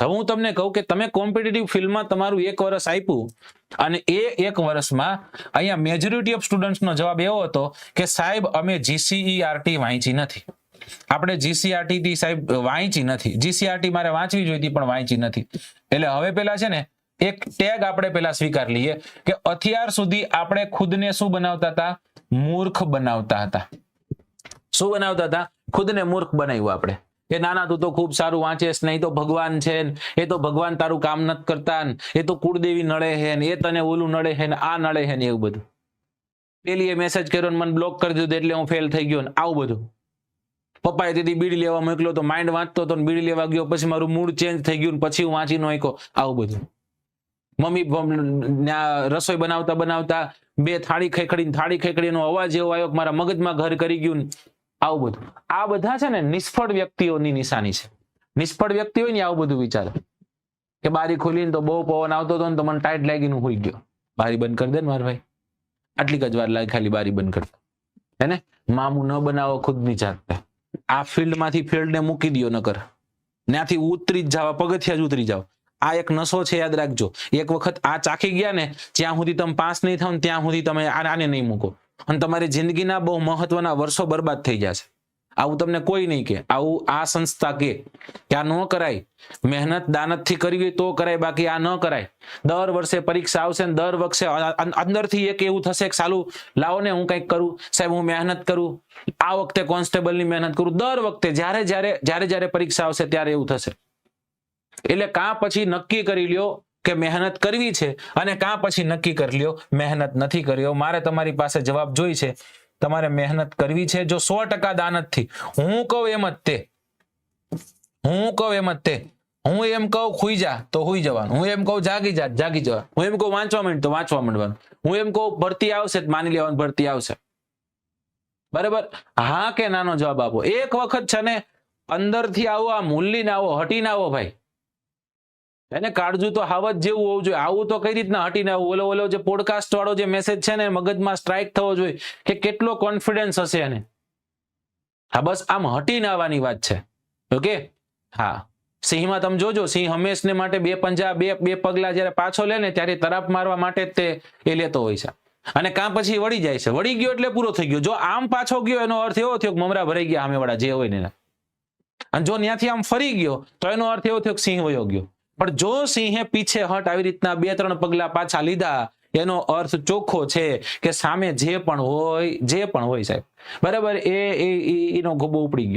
હું તમને કહું કે તમે કોમ્પિટિટિવ ફિલ્ડમાં તમારું 1 વર્ષ આપ્યું અને એ 1 વર્ષમાં અહીંયા મેજોરિટી ઓફ સ્ટુડન્ટ્સનો જવાબ એવો હતો કે સાહેબ અમે GCERT વાંચી નથી, આપણે GCRT સાહેબ વાંચી નથી, GCRT મારે વાંચવી જોઈતી પણ વાંચી નથી. એટલે હવે પેલા છે ને એક ટેગ આપણે પેલા સ્વીકાર લઈએ કે અત્યાર સુધી આપણે ખુદને શું બનાવતા હતા? મૂર્ખ બનાવતા હતા. શું બનાવતા હતા? ખુદને મૂર્ખ બનાવ્યું આપણે કે નાના તું તો ખૂબ સારું વાંચેસ, નહીં તો ભગવાન છે, એ તો ભગવાન તારું કામ નથી કરતા, એ તો કુળદેવી નડે છે, એ તને ઓલું નડે છે ને આ નડે છે ને એવું બધું. પેલી એ મેસેજ કર્યો ને મને બ્લોક કરી દીધું એટલે હું ફેલ થઈ ગયો ને આવું બધું. પપ્પાએ દીદી બીડી લેવા મોકલ્યો તો માઇન્ડ વાંચતો તો બીડી લેવા ગયો, પછી મારું મૂડ ચેન્જ થઈ ગયું પછી હું વાંચી નો શક્યો, આવું બધું. મમ્મી રસોઈ બનાવતા બનાવતા 2 થાળી ખેખડીનો અવાજ એવો આવ્યો કે મારા મગજમાં ઘર કરી ગયું ને આવું બધું. આ બધા છે ને નિષ્ફળ વ્યક્તિઓની નિશાની છે. નિષ્ફળ વ્યક્તિ હોય ને આવું બધું વિચારે કે બારી ખોલીને તો બહુ પવન આવતો હતો ને તો મને ટાઈટ લાગીને હુઈ ગયો. બારી બંધ કરી દે ને મારા ભાઈ, આટલી જ વાર લાગે ખાલી બારી બંધ કરતા. હે ને મામું ન બનાવો ખુદની જાતે. આ ફિલ્ડમાંથી ફિલ્ડને મૂકી દો, નકર ત્યાંથી ઉતરી જ જાવ, પગથિયા જ ઉતરી જાવ. આ એક નશો છે, યાદ રાખજો. એક વખત આ ચાખી ગયા ને જ્યાં સુધી તમે પાસ નહીં થાવ ને ત્યાં સુધી તમે આને નહીં મૂકો અને તમારી જિંદગીના બહુ મહત્વના વર્ષો બરબાદ થઈ જશે. આવું તમને કોઈ નહીં કે, આવું આ સંસ્થા કે આ ન કરાય. મહેનત દાનતથી કરવી તો કરાય, બાકી આ ન કરાય. દર વર્ષે પરીક્ષા આવશે ને દર વર્ષે અંદરથી એક એવું થશે કે સાલું લાવો ને હું કંઈક કરું, સાહેબ હું મહેનત કરું, આ વખતે કોન્સ્ટેબલની મહેનત કરું. દર વખતે જ્યારે પરીક્ષા આવશે ત્યારે એવું થશે. એટલે કાં પછી નક્કી કરી લ્યો કે મહેનત કરવી છે અને કાં પછી નક્કી કરી લ્યો મહેનત નથી કર્યો. મારે તમારી પાસે જવાબ જોઈ છે. તમારે મહેનત કરવી છે જો 100% દાનતથી. હું કહું એમ જ તે, હું એમ કહું ખુઈ જા તો હુઈ જવાનું, હું એમ કહું જાગી જવાનું, હું એમ કહું વાંચવા માંડ તો વાંચવા માંડવાનું, હું એમ કહું ભરતી આવશે તો માની લેવાનું ભરતી આવશે. બરાબર? હા કે નાનો જવાબ આપો. એક વખત છે ને અંદરથી આવો, આ મૂલ્યને આવો, હટીને આવો ભાઈ. એને કાળજું તો હાવત જેવું હોવું જોઈએ. આવું તો કઈ રીતના હટીને આવું? ઓલો જે પોડકાસ્ટ વાળો જે મેસેજ છે ને મગજમાં સ્ટ્રાઇક થવો જોઈએ કે કેટલો કોન્ફિડન્સ હશે એને. હા બસ આમ હટીને આવવાની વાત છે. ઓકે હા, સિંહમાં તમે જોજો, સિંહ હંમેશને માટે 2 પંજા 2 પગલા જયારે પાછો લે ને ત્યારે તરાપ મારવા માટે જ તે એ લેતો હોય છે અને કાં પછી વળી જાય છે. વળી ગયો એટલે પૂરો થઈ ગયો. જો આમ પાછો ગયો એનો અર્થ એવો થયો કે મમરા ભરાઈ ગયા સામેવાળા જે હોય ને, અને જો ત્યાંથી આમ ફરી ગયો તો એનો અર્થ એવો થયો કે સિંહ વયો ગયો. પણ જો સિંહે પીછે હટ આવી રીતના 2-3 પગલા પાછા લીધા એનો અર્થ ચોખ્ખો છે કે સામે જે પણ હોય સાહેબ, બરાબર, એનો ગોબો ઉપડી ગયો.